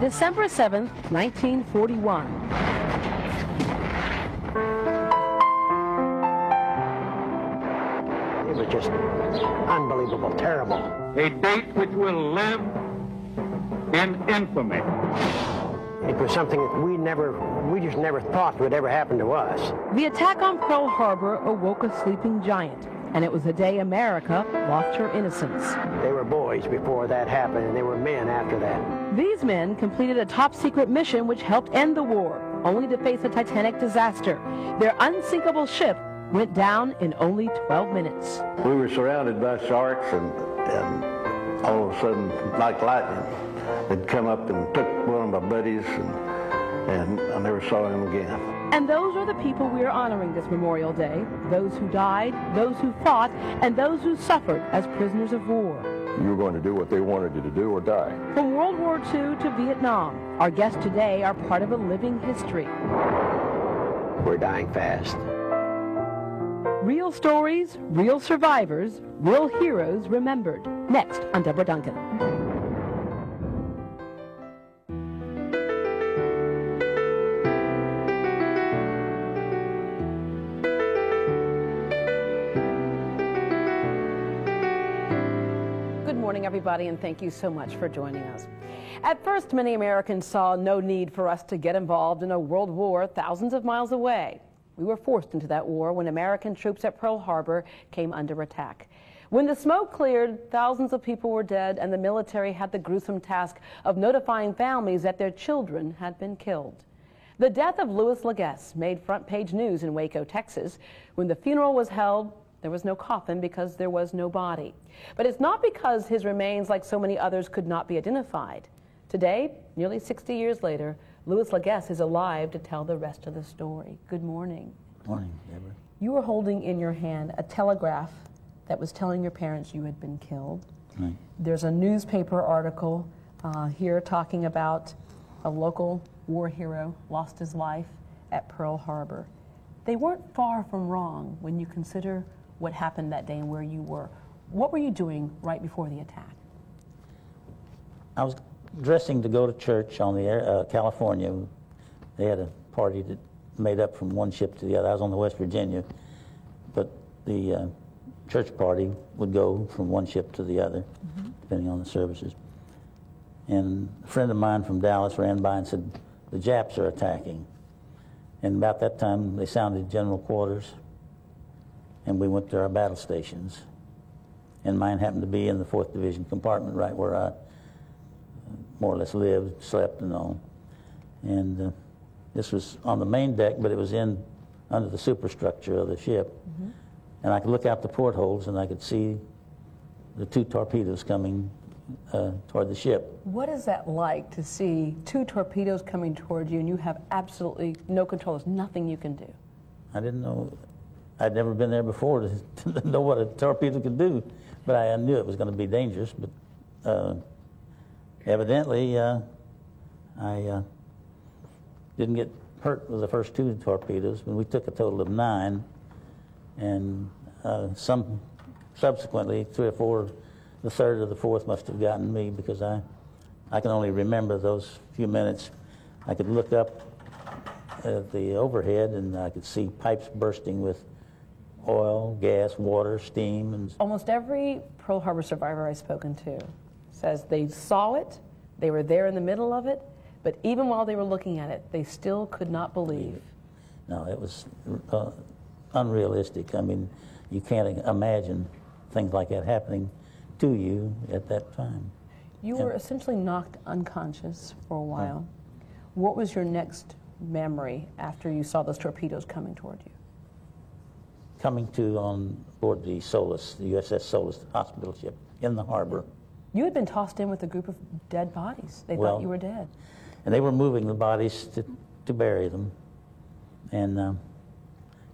December 7th, 1941. It was just unbelievable, terrible. A date which will live in infamy. It was something that we just never thought would ever happen to us. The attack on Pearl Harbor awoke a sleeping giant, and it was the day America lost her innocence. They were boys before that happened, and they were men after that. These men completed a top-secret mission which helped end the war, only to face a Titanic disaster. Their unsinkable ship went down in only 12 minutes. We were surrounded by sharks, and all of a sudden, like lightning, they'd come up and took one of my buddies, and I never saw him again. And those are the people we are honoring this Memorial Day, those who died, those who fought, and those who suffered as prisoners of war. You were going to do what they wanted you to do or die. From World War II to Vietnam, our guests today are part of a living history. We're dying fast. Real stories, real survivors, real heroes remembered. Next on Deborah Duncan. Good morning, everybody, and thank you so much for joining us. At first, many Americans saw no need for us to get involved in a world war thousands of miles away. We were forced into that war when American troops at Pearl Harbor came under attack. When the smoke cleared, thousands of people were dead, and the military had the gruesome task of notifying families that their children had been killed. The death of Louis Laguesse made front-page news in Waco, Texas. When the funeral was held, there was no coffin because there was no body. But it's not because his remains, like so many others, could not be identified. Today, nearly 60 years later, Louis Laguesse is alive to tell the rest of the story. Good morning. Morning, Deborah. You were holding in your hand a telegraph that was telling your parents you had been killed. Right. There's a newspaper article here talking about a local war hero lost his life at Pearl Harbor. They weren't far from wrong when you consider what happened that day and where you were. What were you doing right before the attack? I was dressing to go to church on the California. They had a party that made up from one ship to the other. I was on the West Virginia, but the church party would go from one ship to the other, depending on the services. And a friend of mine from Dallas ran by and said, "The Japs are attacking." And about that time, they sounded general quarters, and we went to our battle stations. And mine happened to be in the 4th Division compartment, right where I more or less lived, slept, and all. And this was on the main deck, but it was under the superstructure of the ship. And I could look out the portholes, and I could see the 2 torpedoes coming toward the ship. What is that like to see 2 torpedoes coming toward you and you have absolutely no control? There's nothing you can do. I didn't know. I'd never been there before to know what a torpedo could do, but I knew it was going to be dangerous. But evidently, I didn't get hurt with the first 2 torpedoes, but we took a total of 9, and some subsequently, 3 or 4, the 3rd or the 4th must have gotten me, because I can only remember those few minutes. I could look up at the overhead, and I could see pipes bursting with oil, gas, water, steam. And almost every Pearl Harbor survivor I've spoken to says they saw it, they were there in the middle of it, but even while they were looking at it, they still could not believe. No, it was unrealistic. I mean, you can't imagine things like that happening to you at that time. You were essentially knocked unconscious for a while. What was your next memory after you saw those torpedoes coming toward you? Coming to on board the Solis, the USS Solis hospital ship in the harbor. You had been tossed in with a group of dead bodies. They thought you were dead. And they were moving the bodies to bury them. And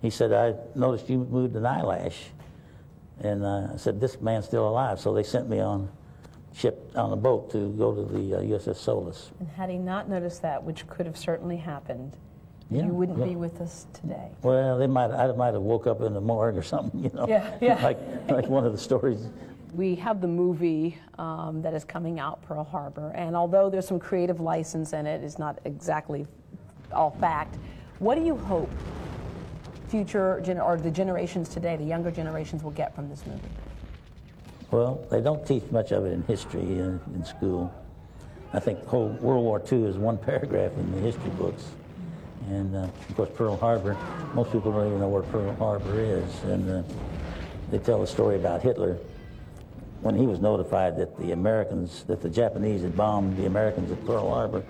he said, "I noticed you moved an eyelash." And I said, "This man's still alive." So they sent me on a boat to go to the USS Solis. And had he not noticed that, which could have certainly happened, you wouldn't be with us today. Well, I might have woke up in the morgue or something, you know. Yeah. like one of the stories We have the movie that is coming out, Pearl Harbor, and although there's some creative license in it, it's not exactly all fact. What do you hope or the generations today, the younger generations, will get from this movie? Well, they don't teach much of it in history in school. I think the whole World War II is one paragraph in the history books. And of course, Pearl Harbor, most people don't even know where Pearl Harbor is. And they tell a story about Hitler when he was notified that the Japanese had bombed the Americans at Pearl Harbor.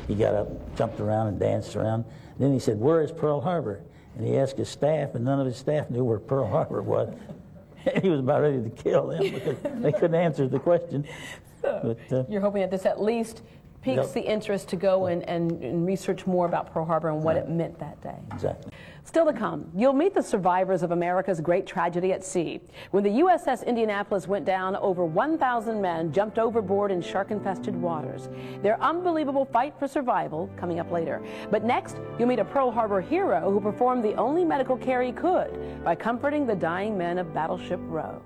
He got up, jumped around, and danced around. And then he said, "Where is Pearl Harbor?" And he asked his staff, and none of his staff knew where Pearl Harbor was. He was about ready to kill them because they couldn't answer the question. But, you're hoping that this at least piques the interest to go and research more about Pearl Harbor and what it meant that day. Exactly. Still to come, you'll meet the survivors of America's great tragedy at sea. When the USS Indianapolis went down, over 1,000 men jumped overboard in shark-infested waters. Their unbelievable fight for survival coming up later. But next, you'll meet a Pearl Harbor hero who performed the only medical care he could by comforting the dying men of Battleship Row.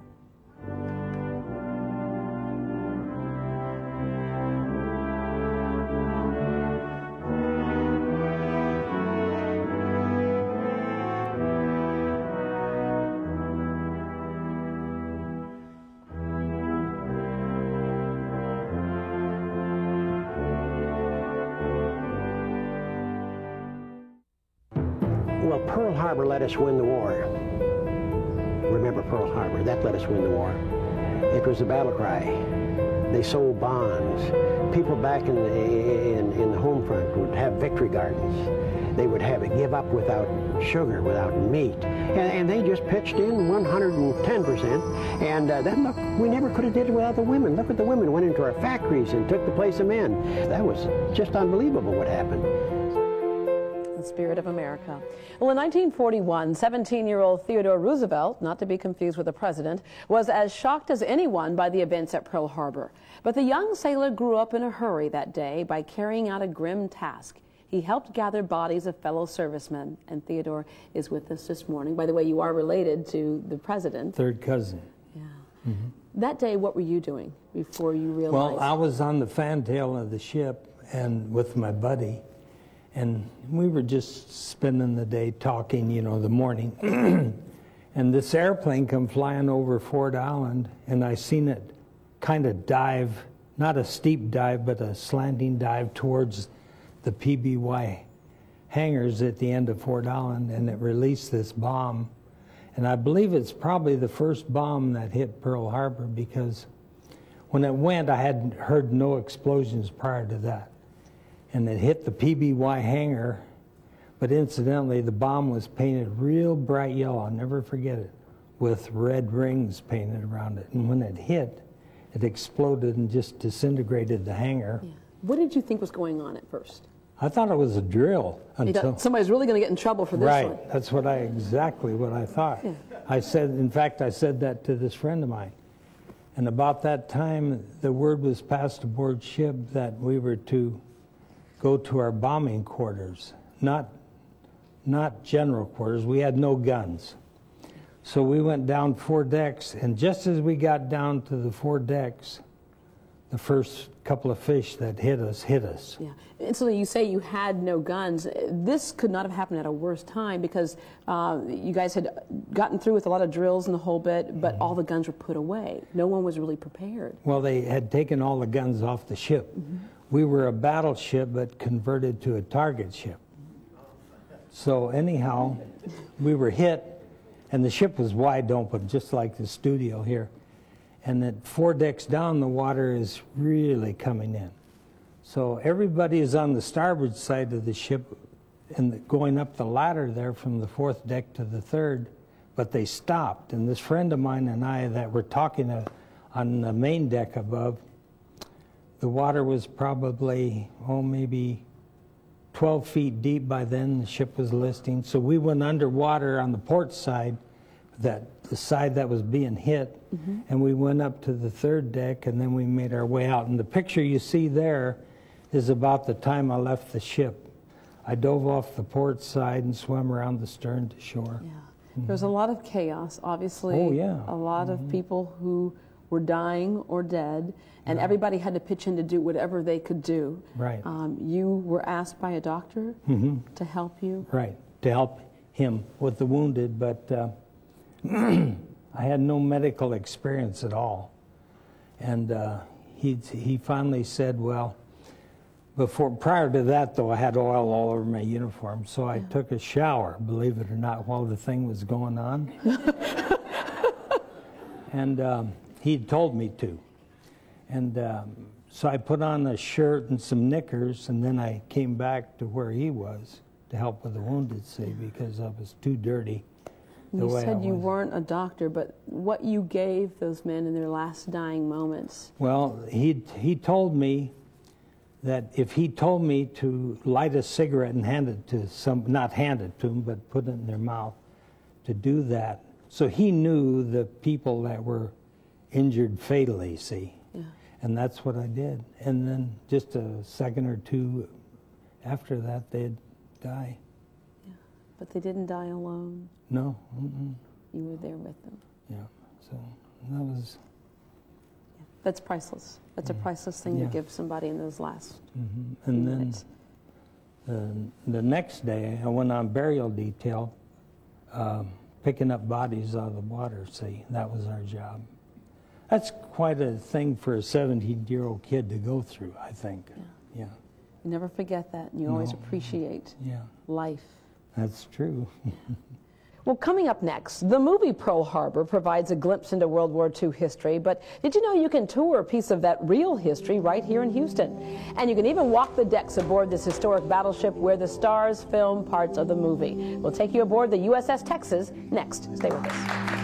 Well, Pearl Harbor let us win the war. Remember Pearl Harbor, that let us win the war. It was a battle cry. They sold bonds. People back in the home front would have victory gardens. They would have it give up without sugar, without meat. And they just pitched in 110%. And then look, we never could have did it without the women. Look at the women went into our factories and took the place of men. That was just unbelievable what happened. The spirit of America. Well, in 1941, 17-year-old Theodore Roosevelt, not to be confused with the president, was as shocked as anyone by the events at Pearl Harbor. But the young sailor grew up in a hurry that day by carrying out a grim task. He helped gather bodies of fellow servicemen, and Theodore is with us this morning. By the way, you are related to the president. Third cousin. Yeah. Mm-hmm. That day, what were you doing before you realized? Well, I was on the fantail of the ship and with my buddy. And we were just spending the day talking, you know, the morning. And this airplane come flying over Ford Island, and I seen it kind of dive, not a steep dive, but a slanting dive towards the PBY hangars at the end of Ford Island, and it released this bomb. And I believe it's probably the first bomb that hit Pearl Harbor, because when it went, I had heard no explosions prior to that. And it hit the PBY hangar, but incidentally, the bomb was painted real bright yellow, I'll never forget it, with red rings painted around it. And when it hit, it exploded and just disintegrated the hangar. Yeah. What did you think was going on at first? I thought it was a drill until... Somebody's really going to get in trouble for this one. Right, that's exactly what I thought. Yeah. I said that to this friend of mine. And about that time, the word was passed aboard ship that we were to go to our bombing quarters, not general quarters. We had no guns. So we went down 4 decks, and just as we got down to the 4 decks, the first couple of fish that hit us. Yeah. And so you say you had no guns. This could not have happened at a worse time, because you guys had gotten through with a lot of drills and the whole bit, but all the guns were put away. No one was really prepared. Well, they had taken all the guns off the ship. Mm-hmm. We were a battleship, but converted to a target ship. So anyhow, we were hit, and the ship was wide open, just like the studio here. And at 4 decks down, the water is really coming in. So everybody is on the starboard side of the ship and going up the ladder there from the 4th deck to the 3rd, but they stopped. And this friend of mine and I that were talking on the main deck above, the water was probably, maybe 12 feet deep by then. The ship was listing. So we went underwater on the port side, the side that was being hit, and we went up to the 3rd deck, and then we made our way out. And the picture you see there is about the time I left the ship. I dove off the port side and swam around the stern to shore. Yeah. There's a lot of chaos, obviously. Oh, yeah. A lot of people who were dying or dead, and everybody had to pitch in to do whatever they could do. Right. You were asked by a doctor to help you? Right, to help him with the wounded, but I had no medical experience at all. And he finally said, well, prior to that, though, I had oil all over my uniform, so I took a shower, believe it or not, while the thing was going on. And he told me to. And so I put on a shirt and some knickers, and then I came back to where he was to help with the wounded, see, because I was too dirty. You said you weren't a doctor, but what you gave those men in their last dying moments? Well, he told me that if he told me to light a cigarette and hand it to not hand it to them, but put it in their mouth, to do that. So he knew the people that were injured fatally, see. Yeah. And that's what I did. And then just a second or two after that, they'd die. Yeah. But they didn't die alone. No. You were there with them. Yeah. So that was... That's priceless. That's a priceless thing to give somebody in those last And minutes. Then the next day, I went on burial detail, picking up bodies out of the water, see. That was our job. That's quite a thing for a 17-year-old kid to go through, I think. Yeah. You never forget that, and you always appreciate life. That's true. Well, coming up next, the movie Pearl Harbor provides a glimpse into World War II history, but did you know you can tour a piece of that real history right here in Houston? And you can even walk the decks aboard this historic battleship where the stars film parts of the movie. We'll take you aboard the USS Texas next. Stay with us.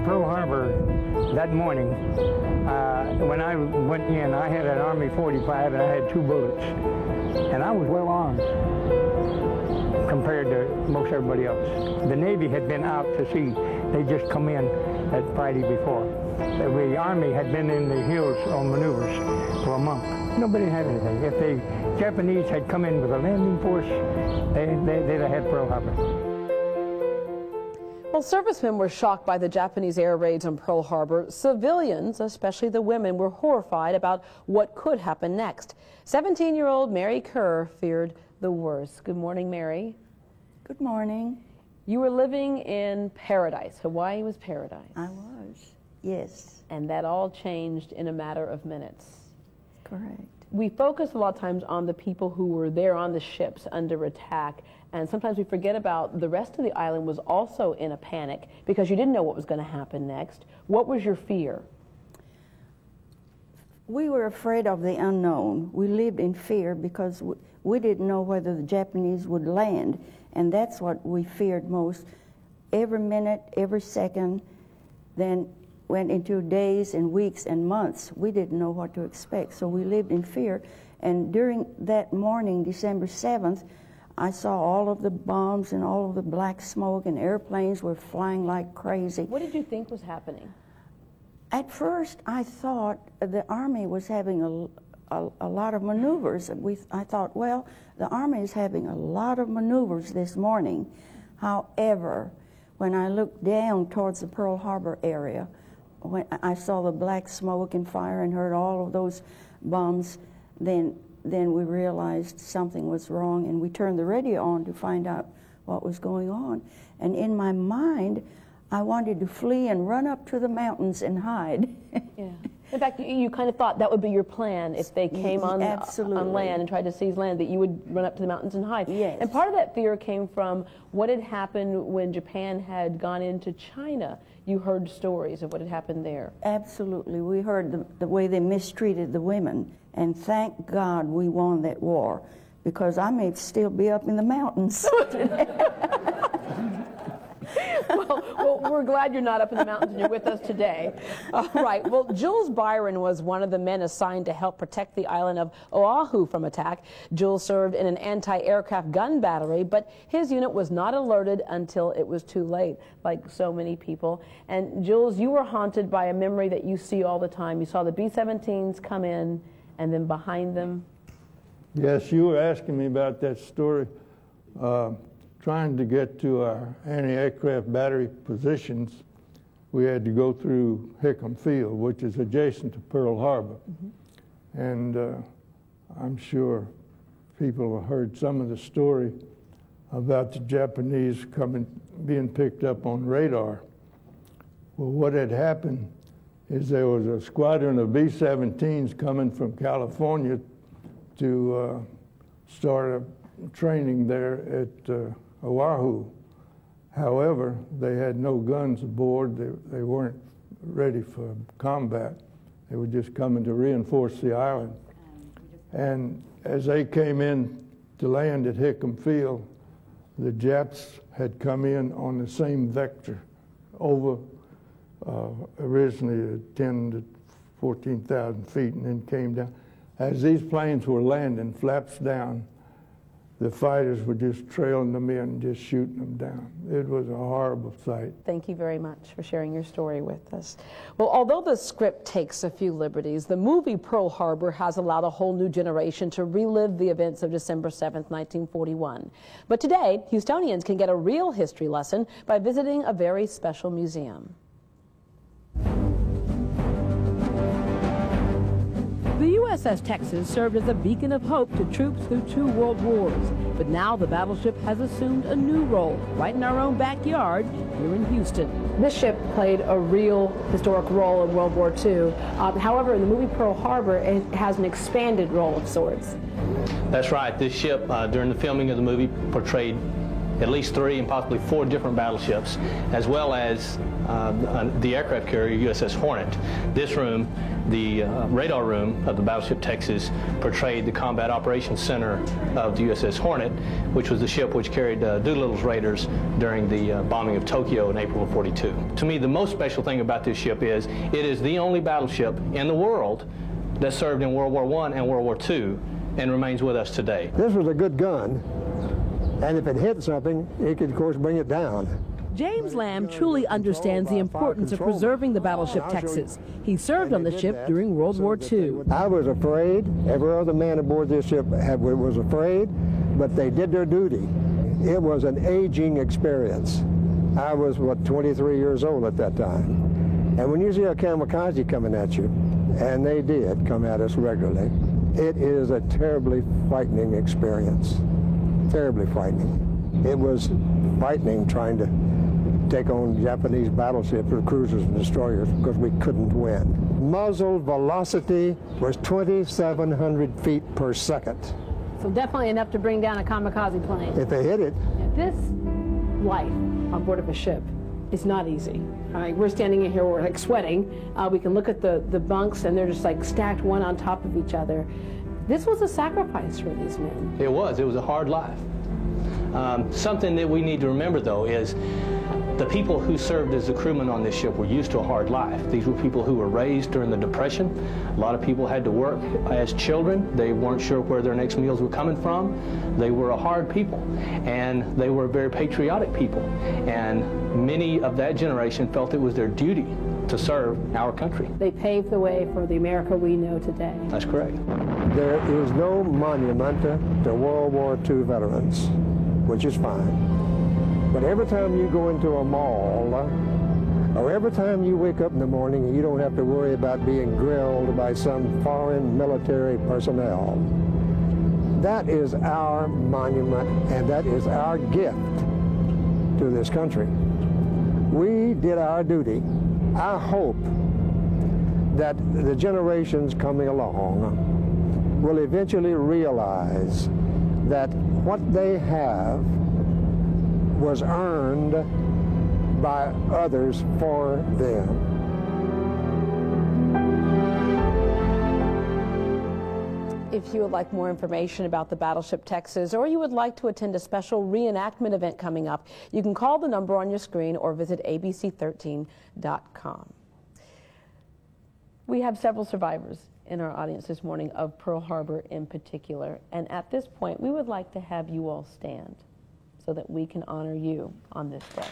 Pearl Harbor that morning, when I went in, I had an Army 45 and I had 2 bullets. And I was well armed compared to most everybody else. The Navy had been out to sea. They just come in that Friday before. The Army had been in the hills on maneuvers for a month. Nobody had anything. If the Japanese had come in with a landing force, they'd have had Pearl Harbor. Well, servicemen were shocked by the Japanese air raids on Pearl Harbor. Civilians, especially the women, were horrified about what could happen next. 17-year-old Mary Kerr feared the worst. Good morning, Mary. Good morning. You were living in paradise. Hawaii was paradise. I was, yes. And that all changed in a matter of minutes. Correct. We focus a lot of times on the people who were there on the ships under attack, and sometimes we forget about the rest of the island was also in a panic because you didn't know what was going to happen next. What was your fear? We were afraid of the unknown. We lived in fear because we didn't know whether the Japanese would land, and that's what we feared most. Every minute, every second, then went into days and weeks and months. We didn't know what to expect, so we lived in fear. And during that morning, December 7th, I saw all of the bombs and all of the black smoke, and airplanes were flying like crazy. What did you think was happening? At first, I thought the Army was having a lot of maneuvers. I thought, well, the Army is having a lot of maneuvers this morning. However, when I looked down towards the Pearl Harbor area, when I saw the black smoke and fire and heard all of those bombs, then we realized something was wrong, and we turned the radio on to find out what was going on. And in my mind, I wanted to flee and run up to the mountains and hide. Yeah. In fact, you kind of thought that would be your plan if they came on land and tried to seize land, that you would run up to the mountains and hide. Yes. And part of that fear came from what had happened when Japan had gone into China. You heard stories of what had happened there. Absolutely. We heard the way they mistreated the women. And thank God we won that war, because I may still be up in the mountains today. Well, we're glad you're not up in the mountains and you're with us today. All right. Well, Jules Byron was one of the men assigned to help protect the island of Oahu from attack. Jules served in an anti-aircraft gun battery, but his unit was not alerted until it was too late, like so many people. And Jules, you were haunted by a memory that you see all the time. You saw the B-17s come in, and then behind them. Yes, you were asking me about that story. Trying to get to our anti-aircraft battery positions, we had to go through Hickam Field, which is adjacent to Pearl Harbor. Mm-hmm. And I'm sure people have heard some of the story about the Japanese being picked up on radar. Well, what had happened is there was a squadron of B-17s coming from California to start training there at Oahu. However, they had no guns aboard. They weren't ready for combat. They were just coming to reinforce the island. And as they came in to land at Hickam Field, the Japs had come in on the same vector over originally 10 to 14,000 feet and then came down. As these planes were landing, flaps down, the fighters were just trailing them in, just shooting them down. It was a horrible sight. Thank you very much for sharing your story with us. Well, although the script takes a few liberties, the movie Pearl Harbor has allowed a whole new generation to relive the events of December 7th, 1941. But today, Houstonians can get a real history lesson by visiting a very special museum. The USS Texas served as a beacon of hope to troops through 2 world wars. But now the battleship has assumed a new role right in our own backyard here in Houston. This ship played a real historic role in World War II. However, in the movie Pearl Harbor, it has an expanded role of sorts. That's right. This ship, during the filming of the movie, portrayed at least 3 and possibly 4 different battleships, as well as the aircraft carrier USS Hornet. This room, the radar room of the battleship Texas, portrayed the Combat Operations Center of the USS Hornet, which was the ship which carried Doolittle's raiders during the bombing of Tokyo in April of '42. To me, the most special thing about this ship is it is the only battleship in the world that served in World War I and World War II and remains with us today. This was a good gun, and if it hit something, it could, of course, bring it down. James Lamb truly understands the importance of preserving the battleship Texas. He served on the ship during World War II. I was afraid. Every other man aboard this ship was afraid, but they did their duty. It was an aging experience. I was, 23 years old at that time. And when you see a kamikaze coming at you, and they did come at us regularly, it is a terribly frightening experience. Terribly frightening. It was frightening trying to take on Japanese battleships or cruisers and destroyers because we couldn't win. Muzzle velocity was 2,700 feet per second. So definitely enough to bring down a kamikaze plane. If they hit it. This life on board of a ship is not easy. We're standing in here, we're like sweating. We can look at the bunks and they're just like stacked one on top of each other. This was a sacrifice for these men. It was a hard life. Something that we need to remember, though, is the people who served as the crewmen on this ship were used to a hard life. These were people who were raised during the Depression. A lot of people had to work as children. They weren't sure where their next meals were coming from. They were a hard people, and they were very patriotic people. And many of that generation felt it was their duty to serve our country. They paved the way for the America we know today. That's correct. There is no monument to World War II veterans, which is fine. But every time you go into a mall, or every time you wake up in the morning and you don't have to worry about being grilled by some foreign military personnel, that is our monument and that is our gift to this country. We did our duty. I hope that the generations coming along will eventually realize that what they have was earned by others for them. If you would like more information about the Battleship Texas, or you would like to attend a special reenactment event coming up, you can call the number on your screen or visit abc13.com. We have several survivors in our audience this morning of Pearl Harbor in particular, and at this point we would like to have you all stand so that we can honor you on this day.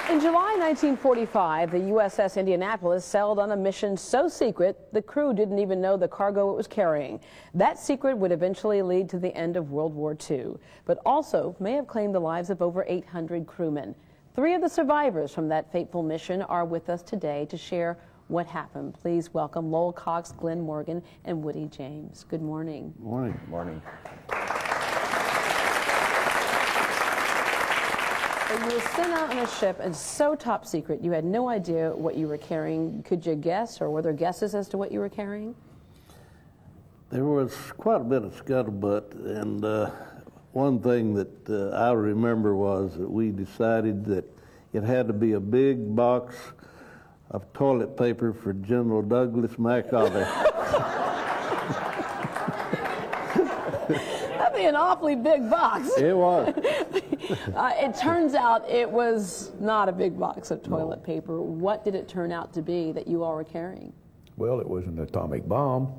In July 1945, the USS Indianapolis sailed on a mission so secret the crew didn't even know the cargo it was carrying. That secret would eventually lead to the end of World War II, but also may have claimed the lives of over 800 crewmen. 3 of the survivors from that fateful mission are with us today to share what happened. Please welcome Lowell Cox, Glenn Morgan, and Woody James. Good morning. Morning. Morning. You were sent out on a ship and so top secret you had no idea what you were carrying. Could you guess, or were there guesses as to what you were carrying? There was quite a bit of scuttlebutt, and one thing that I remember was that we decided that it had to be a big box of toilet paper for General Douglas MacArthur. That'd be an awfully big box. It was. It turns out it was not a big box of toilet paper. What did it turn out to be that you all were carrying? Well, it was an atomic bomb.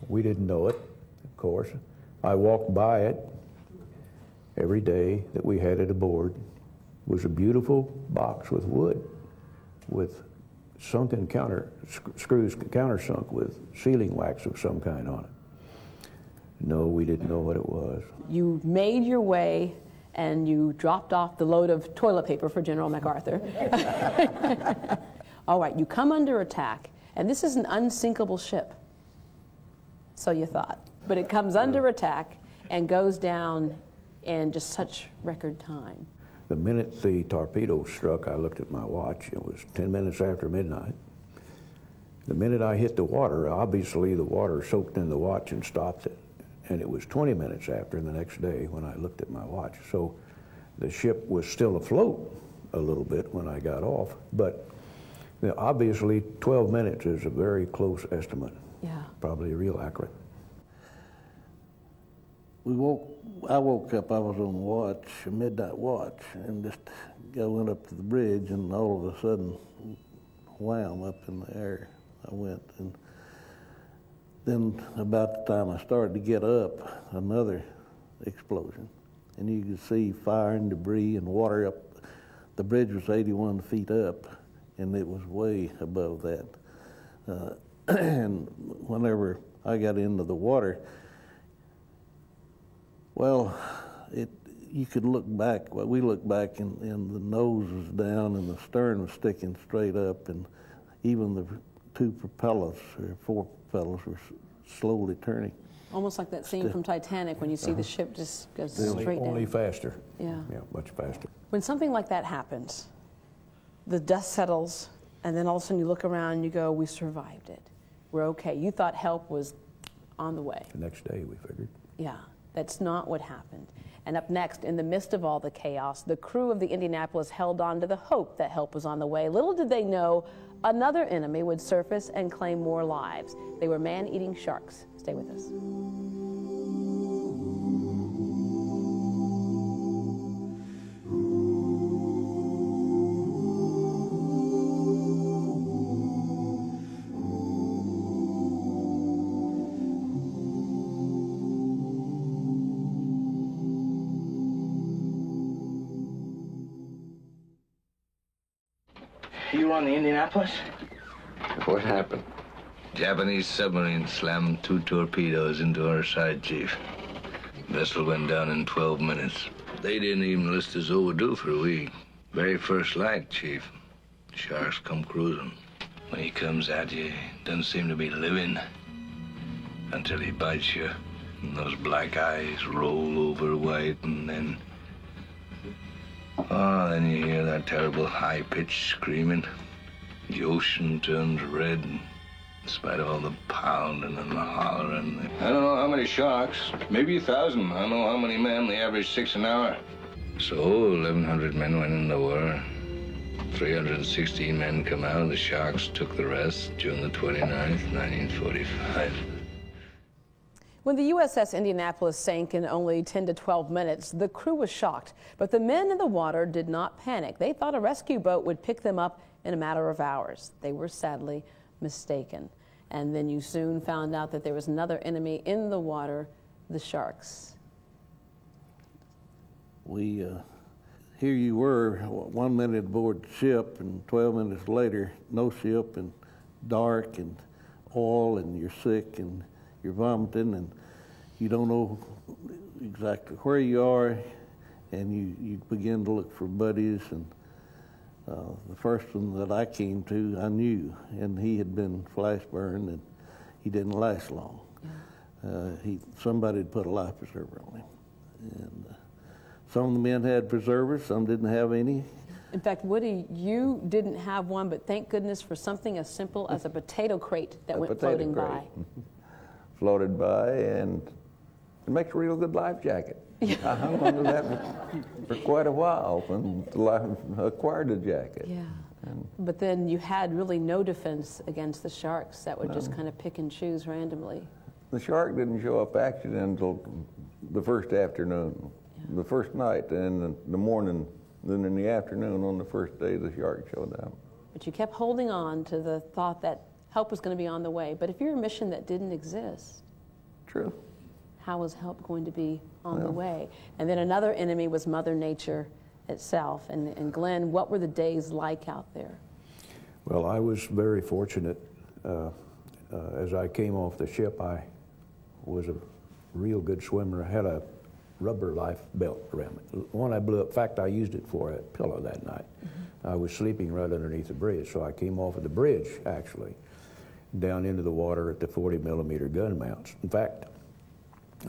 We didn't know it, of course. I walked by it every day that we had it aboard. It was a beautiful box with wood, with sunken screws countersunk with sealing wax of some kind on it. No, we didn't know what it was. You made your way and you dropped off the load of toilet paper for General MacArthur. All right, you come under attack, and this is an unsinkable ship. So you thought. But it comes under attack and goes down in just such record time. The minute the torpedo struck, I looked at my watch. It was 10 minutes after midnight. The minute I hit the water, obviously the water soaked in the watch and stopped it. And it was 20 minutes after the next day when I looked at my watch. So the ship was still afloat a little bit when I got off, but obviously 12 minutes is a very close estimate. Yeah. Probably real accurate. I woke up, I was on watch, a midnight watch, and I went up to the bridge, and all of a sudden, wham, up in the air I went. And then about the time I started to get up, another explosion. And you could see fire and debris and water up. The bridge was 81 feet up, and it was way above that. And whenever I got into the water, well, you could look back. Well, we looked back, and the nose was down, and the stern was sticking straight up, and even the 2 propellers, or 4 propellers, were slowly turning. Almost like that scene from Titanic when you see the ship just goes straight down. Only faster. Yeah. Yeah, much faster. When something like that happens, the dust settles, and then all of a sudden you look around and you go, we survived it. We're okay. You thought help was on the way. The next day, we figured. Yeah, that's not what happened. And up next, in the midst of all the chaos, the crew of the Indianapolis held on to the hope that help was on the way. Little did they know another enemy would surface and claim more lives. They were man-eating sharks. Stay with us. You on the Indianapolis? What happened? Japanese submarine slammed 2 torpedoes into our side, Chief. Vessel went down in 12 minutes. They didn't even list us overdue for a week. Very first light, Chief. Sharks come cruising. When he comes at you, he doesn't seem to be living until he bites you. And those black eyes roll over white, and then... oh, then you hear that terrible high-pitched screaming. The ocean turns red, and in spite of all the pounding and the hollering. I don't know how many sharks, maybe 1,000. I don't know how many men. They average 6 an hour. So 1,100 men went in the war. 316 men come out. The Sharks took the rest June the 29th, 1945. When the USS Indianapolis sank in only 10 to 12 minutes, the crew was shocked. But the men in the water did not panic. They thought a rescue boat would pick them up in a matter of hours. They were sadly mistaken. And then you soon found out that there was another enemy in the water, the sharks. Here you were, 1 minute aboard the ship, and 12 minutes later, no ship, and dark, and oil, and you're sick, and you're vomiting, and you don't know exactly where you are, and you begin to look for buddies, and the first one that I came to, I knew, and he had been flash burned, and he didn't last long. Yeah. Somebody had put a life preserver on him, and some of the men had preservers, some didn't have any. In fact, Woody, you didn't have one, but thank goodness for something as simple as a potato crate that went floating by. Floated by, and it makes a real good life jacket. Yeah. I hung on to that for quite a while until I acquired the jacket. Yeah. But then you had really no defense against the sharks that would just kind of pick and choose randomly. The shark didn't show up actually until the first afternoon. The first night, and in the morning, then in the afternoon on the first day, the shark showed up. But you kept holding on to the thought that help was going to be on the way. But if you're a mission that didn't exist, true, how was help going to be on the way? And then another enemy was Mother Nature itself. And Glenn, what were the days like out there? Well, I was very fortunate. As I came off the ship, I was a real good swimmer. I had a rubber life belt around me. One I blew up. In fact, I used it for a pillow that night. I was sleeping right underneath the bridge, so I came off of the bridge, actually, down into the water at the 40-millimeter gun mounts. In fact,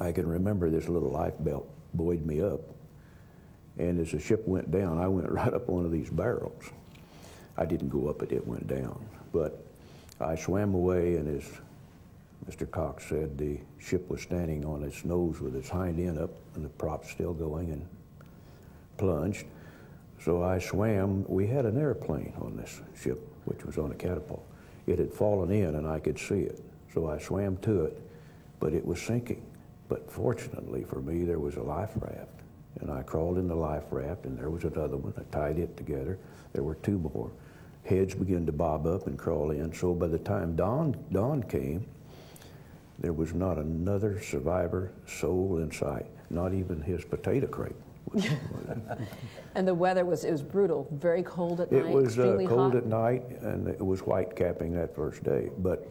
I can remember this little life belt buoyed me up, and as the ship went down, I went right up one of these barrels. I didn't go up it went down, but I swam away, and as Mr. Cox said, the ship was standing on its nose with its hind end up and the props still going, and plunged. So I swam. We had an airplane on this ship, which was on a catapult. It had fallen in and I could see it. So I swam to it, but it was sinking. But fortunately for me, there was a life raft. And I crawled in the life raft, and there was another one. I tied it together. There were 2 more. Heads began to bob up and crawl in. So by the time dawn came, there was not another survivor soul in sight, not even his potato crate. And the weather was brutal, very cold at night, extremely extremely cold hot. at night, and it was white capping that first day. But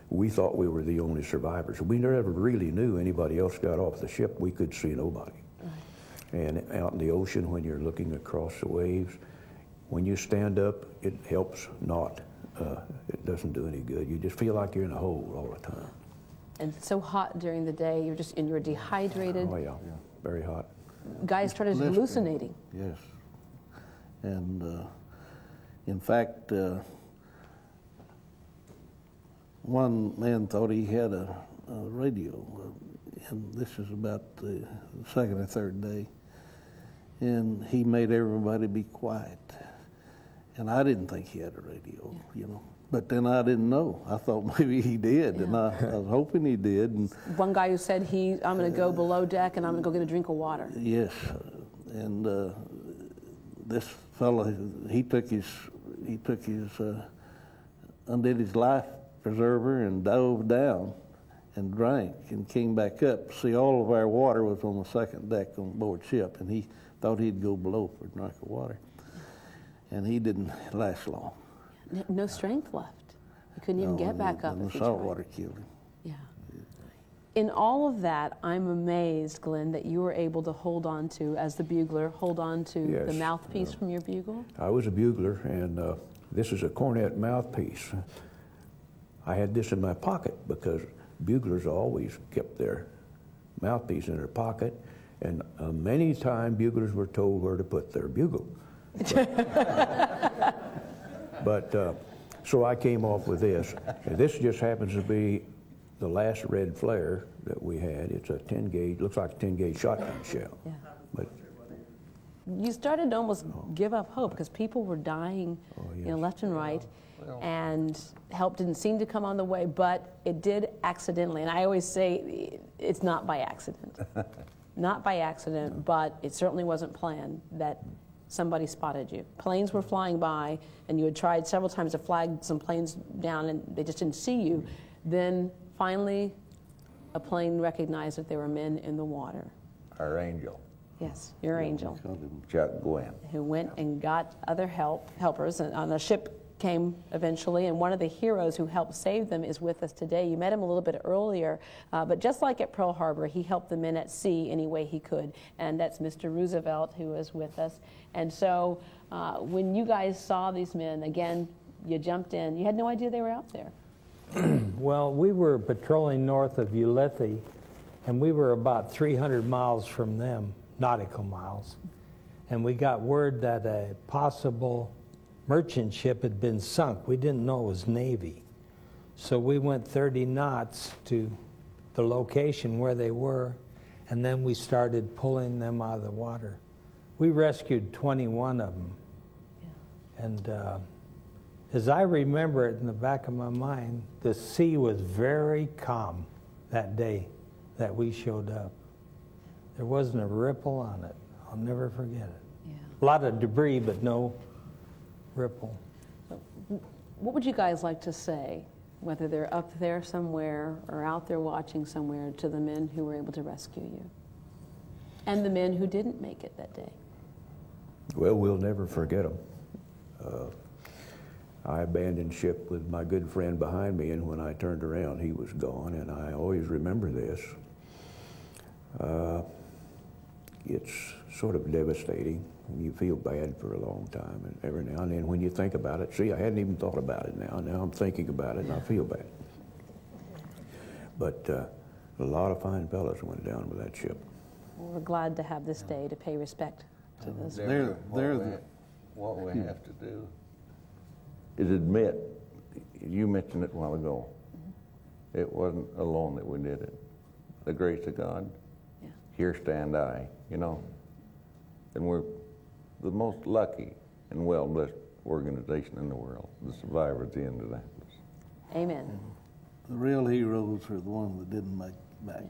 we thought we were the only survivors. We never really knew anybody else got off the ship. We could see nobody. Right. And out in the ocean, when you're looking across the waves, when you stand up, it helps not. It doesn't do any good. You just feel like you're in a hole all the time. And it's so hot during the day, you're dehydrated. Oh yeah, very hot. Guys started hallucinating. Yes. And in fact, one man thought he had a radio, and this is about the second or third day, and he made everybody be quiet. And I didn't think he had a radio, you know. But then I didn't know. I thought maybe he did, and I was hoping he did. And one guy who said, I'm going to go below deck and I'm going to go get a drink of water. Yes, and this fellow, he undid his life preserver and dove down and drank and came back up. See, all of our water was on the second deck on board ship, and he thought he'd go below for a drink of water. And he didn't last long. No strength left. He couldn't even get back up. And the salt water killed him. Yeah. In all of that, I'm amazed, Glenn, that you were able to hold on to, as the bugler, hold on to the mouthpiece from your bugle. I was a bugler, and this is a cornet mouthpiece. I had this in my pocket because buglers always kept their mouthpiece in their pocket, and many times buglers were told where to put their bugle. So I came off with this, and this just happens to be the last red flare that we had. It's a 10 gauge, looks like a 10 gauge shotgun shell. Yeah. But you started to almost give up hope because people were dying, left and right, and help didn't seem to come on the way, but it did accidentally. And I always say it's not by accident. Not by accident, but it certainly wasn't planned that somebody spotted you. Planes were flying by, and you had tried several times to flag some planes down, and they just didn't see you. Then finally, a plane recognized that there were men in the water. Our angel. Yes, your angel. Chuck Gwen. Who went and got other helpers, and on a ship came eventually, and one of the heroes who helped save them is with us today. You met him a little bit earlier, but just like at Pearl Harbor, he helped the men at sea any way he could, and that's Mr. Roosevelt, who is with us. And so when you guys saw these men, again, you jumped in. You had no idea they were out there. Well, we were patrolling north of Ulithi, and we were about 300 miles from them, nautical miles, and we got word that a possible merchant ship had been sunk. We didn't know it was Navy. So we went 30 knots to the location where they were, and then we started pulling them out of the water. We rescued 21 of them. Yeah. And as I remember it in the back of my mind, the sea was very calm that day that we showed up. There wasn't a ripple on it. I'll never forget it. Yeah. A lot of debris, but no ripple. What would you guys like to say, whether they're up there somewhere or out there watching somewhere, to the men who were able to rescue you and the men who didn't make it that day? Well, we'll never forget them. I abandoned ship with my good friend behind me, and when I turned around, he was gone, and I always remember this. It's sort of devastating, and you feel bad for a long time, and every now and then when you think about it, see, I hadn't even thought about it now I'm thinking about it, and I feel bad. But a lot of fine fellows went down with that ship. Well, we're glad to have this day to pay respect to those. What we have to do is admit, you mentioned it a while ago, it wasn't alone that we did it. The grace of God, here stand I, and we're the most lucky and well-blessed organization in the world, the survivors of the Indianapolis. Amen. The real heroes are the ones that didn't make it back.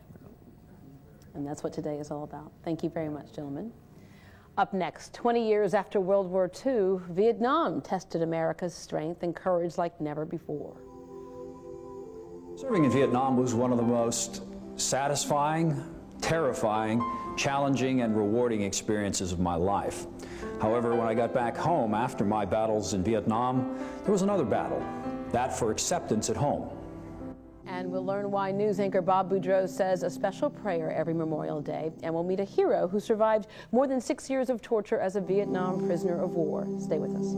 And that's what today is all about. Thank you very much, gentlemen. Up next, 20 years after World War II, Vietnam tested America's strength and courage like never before. Serving in Vietnam was one of the most satisfying, terrifying, challenging, and rewarding experiences of my life. However, when I got back home after my battles in Vietnam, there was another battle, that for acceptance at home. And we'll learn why news anchor Bob Boudreau says a special prayer every Memorial Day. And we'll meet a hero who survived more than 6 years of torture as a Vietnam prisoner of war. Stay with us.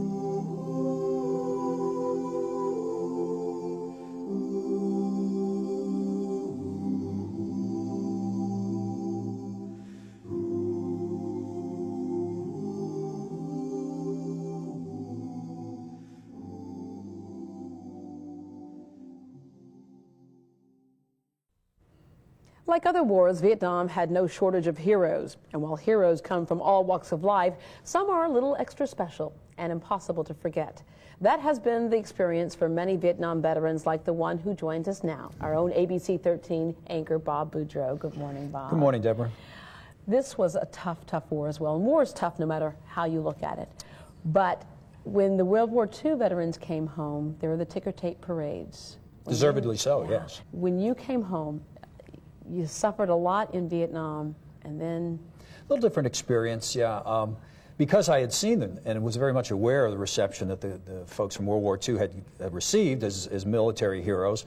Like other wars, Vietnam had no shortage of heroes. And while heroes come from all walks of life, some are a little extra special and impossible to forget. That has been the experience for many Vietnam veterans like the one who joins us now, our own ABC 13 anchor, Bob Boudreau. Good morning, Bob. Good morning, Deborah. This was a tough, tough war as well. And war is tough no matter how you look at it. But when the World War II veterans came home, there were the ticker tape parades. Deservedly so, yes. When you came home, you suffered a lot in Vietnam, and then... A little different experience, yeah. Because I had seen them and was very much aware of the reception that the folks from World War II had received as military heroes,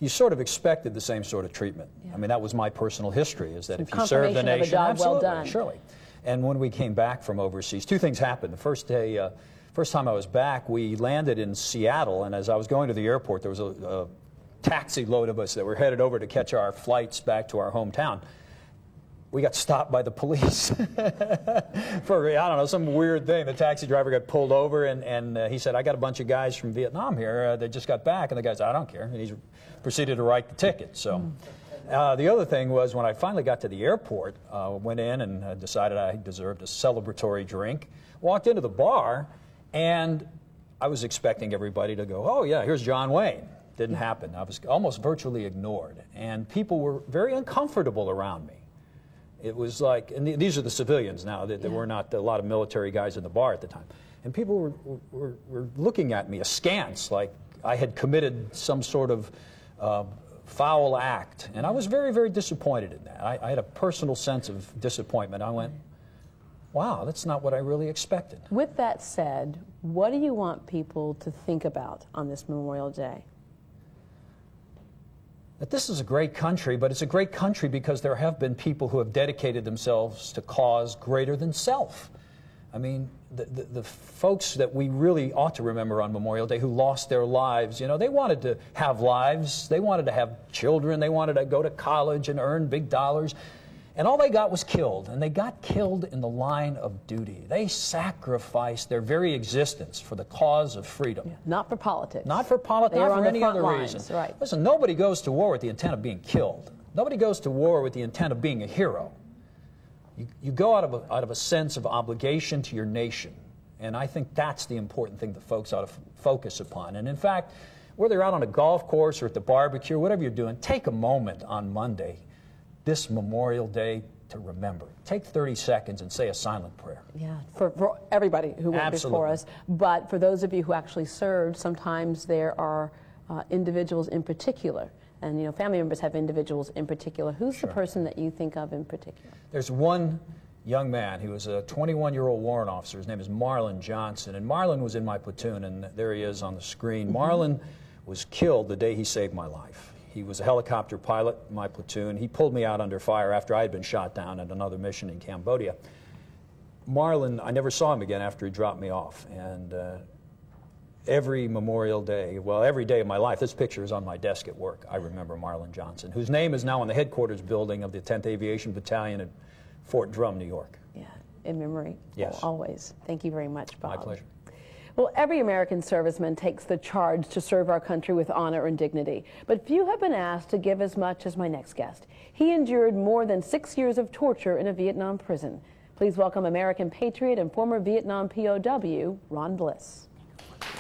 you sort of expected the same sort of treatment. Yeah. I mean, that was my personal history, is that if you serve the nation... Of a job well done. Surely. And when we came back from overseas, two things happened. The first day, First time I was back, we landed in Seattle, and as I was going to the airport, there was a taxi load of us that were headed over to catch our flights back to our hometown. We got stopped by the police for, I don't know, some weird thing. The taxi driver got pulled over, and he said, I got a bunch of guys from Vietnam here. They just got back. And the guy said, I don't care. And he proceeded to write the ticket. So the other thing was when I finally got to the airport, went in and decided I deserved a celebratory drink, walked into the bar, and I was expecting everybody to go, oh, yeah, here's John Wayne. Didn't happen. I was almost virtually ignored. And people were very uncomfortable around me. It was like, and these are the civilians now, there were not a lot of military guys in the bar at the time. And people were looking at me askance, like I had committed some sort of foul act. And I was very, very disappointed in that. I had a personal sense of disappointment. I went, wow, that's not what I really expected. With that said, what do you want people to think about on this Memorial Day? That this is a great country, but it's a great country because there have been people who have dedicated themselves to cause greater than self. I mean, the folks that we really ought to remember on Memorial Day who lost their lives, you know, they wanted to have lives, they wanted to have children, they wanted to go to college and earn big dollars, and all they got was killed, and they got killed in the line of duty. They sacrificed their very existence for the cause of freedom. Yeah, not for politics. Not for politics, not for any other lines, reason. right. Listen, nobody goes to war with the intent of being killed. Nobody goes to war with the intent of being a hero. You go out of a sense of obligation to your nation, and I think that's the important thing that folks ought to focus upon. And in fact, whether you're out on a golf course or at the barbecue, whatever you're doing, take a moment on Monday, this Memorial Day, to remember. Take 30 seconds and say a silent prayer. Yeah, for everybody who went before us. But for those of you who actually served, sometimes there are individuals in particular. And, you know, family members have individuals in particular. Who's the person that you think of in particular? There's one young man. He was a 21-year-old warrant officer. His name is Marlon Johnson. And Marlon was in my platoon, and there he is on the screen. Marlon was killed the day he saved my life. He was a helicopter pilot in my platoon. He pulled me out under fire after I had been shot down at another mission in Cambodia. Marlon, I never saw him again after he dropped me off. And every Memorial Day, well, every day of my life, this picture is on my desk at work. I remember Marlon Johnson, whose name is now in the headquarters building of the 10th Aviation Battalion at Fort Drum, New York. Yeah, in memory. Yes. Always. Thank you very much, Bob. My pleasure. Well, every American serviceman takes the charge to serve our country with honor and dignity, but few have been asked to give as much as my next guest. He endured more than 6 years of torture in a Vietnam prison. Please welcome American patriot and former Vietnam POW, Ron Bliss. All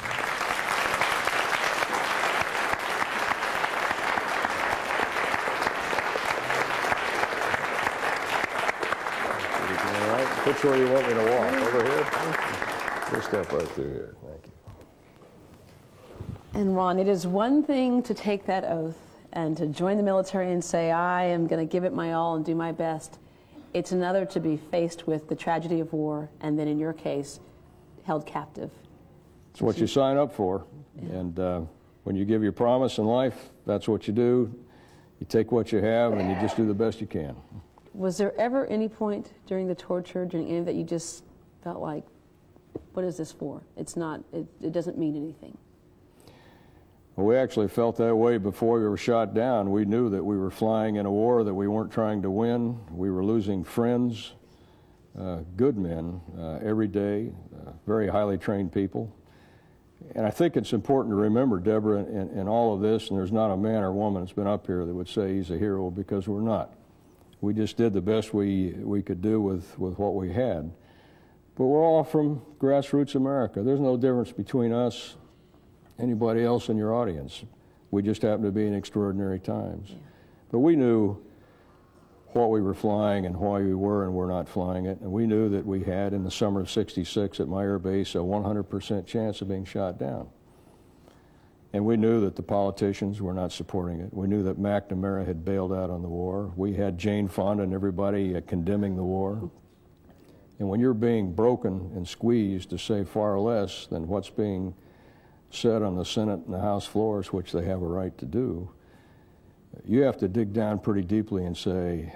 right, which way you want me to walk? Over here? We'll step right through here. Thank you. And Ron, it is one thing to take that oath and to join the military and say, I am going to give it my all and do my best. It's another to be faced with the tragedy of war and then, in your case, held captive. It's what you sign up for. Yeah. And when you give your promise in life, that's what you do. You take what you have and you just do the best you can. Was there ever any point during the torture, during any of that, you just felt like, what is this for? It's not, it doesn't mean anything. Well, we actually felt that way before we were shot down. We knew that we were flying in a war that we weren't trying to win. We were losing friends, good men, every day, very highly trained people. And I think it's important to remember, Deborah, in all of this, and there's not a man or woman that's been up here that would say he's a hero, because we're not. We just did the best we could do with what we had. But we're all from grassroots America. There's no difference between us, anybody else in your audience. We just happen to be in extraordinary times. Yeah. But we knew what we were flying and why we were and were not flying it. And we knew that we had, in the summer of '66 at my air base, a 100% chance of being shot down. And we knew that the politicians were not supporting it. We knew that McNamara had bailed out on the war. We had Jane Fonda and everybody condemning the war. And when you're being broken and squeezed to say far less than what's being said on the Senate and the House floors, which they have a right to do, you have to dig down pretty deeply and say,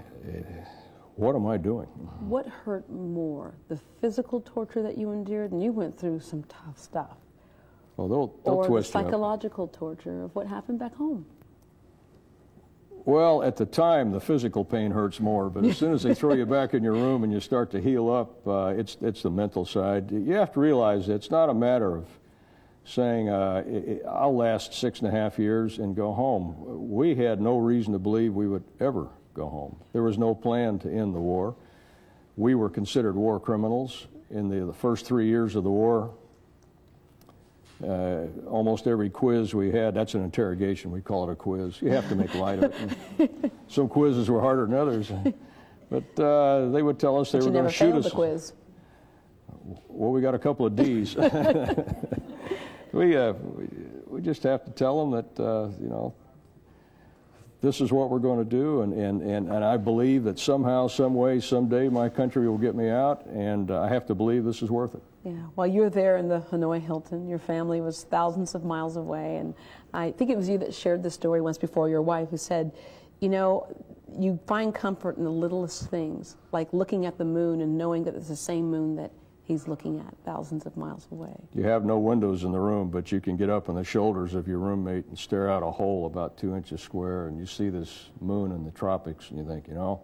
what am I doing? What hurt more, the physical torture that you endured, and you went through some tough stuff, Well, they'll or the twist you up. psychological torture of what happened back home? Well, at the time, the physical pain hurts more, but as soon as they throw you back in your room and you start to heal up, it's the mental side. You have to realize that it's not a matter of saying, I'll last 6.5 years and go home. We had no reason to believe we would ever go home. There was no plan to end the war. We were considered war criminals. In the first 3 years of the war, almost every quiz we had, that's an interrogation, we call it a quiz. You have to make light of it. Some quizzes were harder than others. But they would tell us they were going to shoot us. The quiz. Well, we got a couple of D's. We just have to tell them that, you know, this is what we're going to do, and I believe that somehow, some way, someday my country will get me out, and I have to believe this is worth it. Yeah, while you're there in the Hanoi Hilton, your family was thousands of miles away, and I think it was you that shared the story once before, your wife, who said, you know, you find comfort in the littlest things, like looking at the moon and knowing that it's the same moon that he's looking at thousands of miles away. You have no windows in the room, but you can get up on the shoulders of your roommate and stare out a hole about 2 inches square, and you see this moon in the tropics, and you think, you know,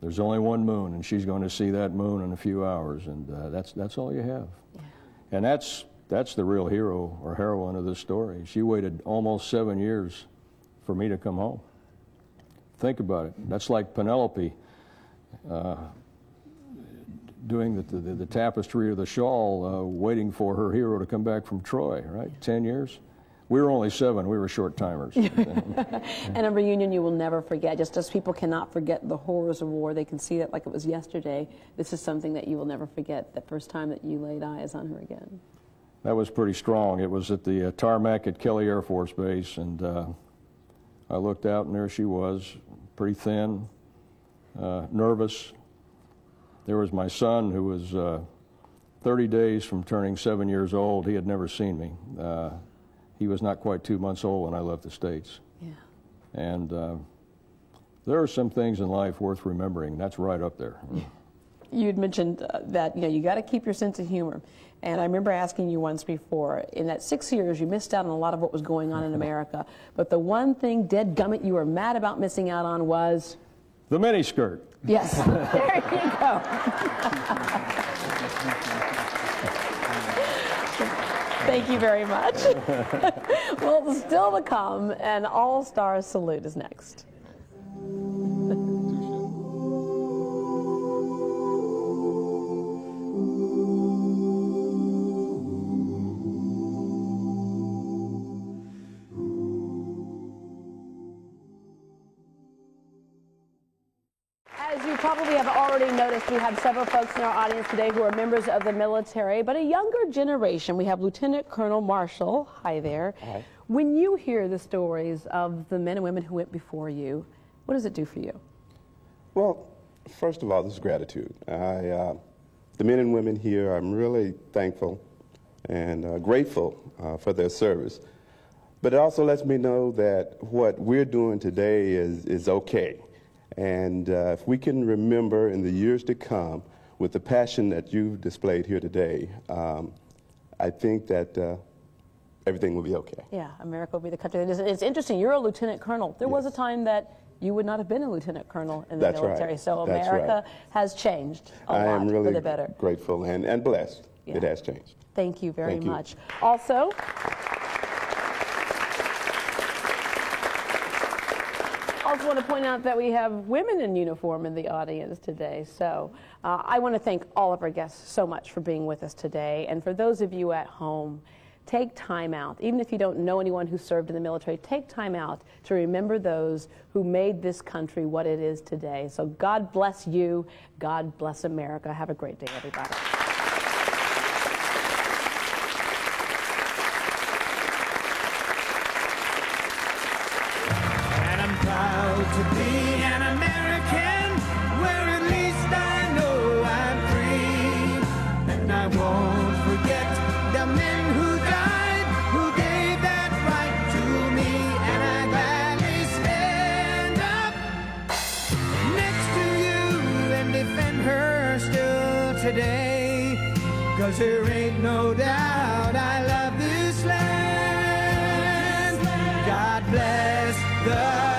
there's only one moon, and she's going to see that moon in a few hours, and that's all you have. Yeah. And that's the real hero or heroine of this story. She waited almost 7 years for me to come home. Think about it. That's like Penelope doing the tapestry or the shawl, waiting for her hero to come back from Troy, right? 10 years. We were only 7. We were short timers. And a reunion you will never forget. Just as people cannot forget the horrors of war, they can see it like it was yesterday. This is something that you will never forget, the first time that you laid eyes on her again. That was pretty strong. It was at the tarmac at Kelly Air Force Base, and I looked out, and there she was, pretty thin, nervous. There was my son, who was 30 days from turning 7 years old. He had never seen me. He was not quite 2 months old when I left the States. Yeah. And there are some things in life worth remembering. That's right up there. You'd mentioned that, you know, you got to keep your sense of humor. And I remember asking you once before, in that 6 years, you missed out on a lot of what was going on in America. But the one thing, dadgummit, you were mad about missing out on was? The miniskirt. Yes. There you go. Thank you very much. Well, still to come, an all-star salute is next. As you probably have already noticed, we have several folks in our audience today who are members of the military, but a younger generation. We have Lieutenant Colonel Marshall. Hi there. Hi. When you hear the stories of the men and women who went before you, what does it do for you? Well, first of all, this is gratitude. The men and women here, I'm really thankful and grateful for their service. But it also lets me know that what we're doing today is okay. And if we can remember in the years to come, with the passion that you've displayed here today, I think that everything will be okay. Yeah, America will be the country. It's interesting, you're a lieutenant colonel. There was a time that you would not have been a lieutenant colonel in the military. Right. So America has changed a lot am really for the better. Grateful and blessed. Yeah. It has changed. Thank you very much. Also, I also want to point out that we have women in uniform in the audience today. So I want to thank all of our guests so much for being with us today. And for those of you at home, take time out. Even if you don't know anyone who served in the military, take time out to remember those who made this country what it is today. So God bless you. God bless America. Have a great day, everybody. To be an American, where at least I know I'm free, and I won't forget the men who died, who gave that right to me, and I gladly stand up next to you today, 'cause there ain't no doubt I love this land. God bless the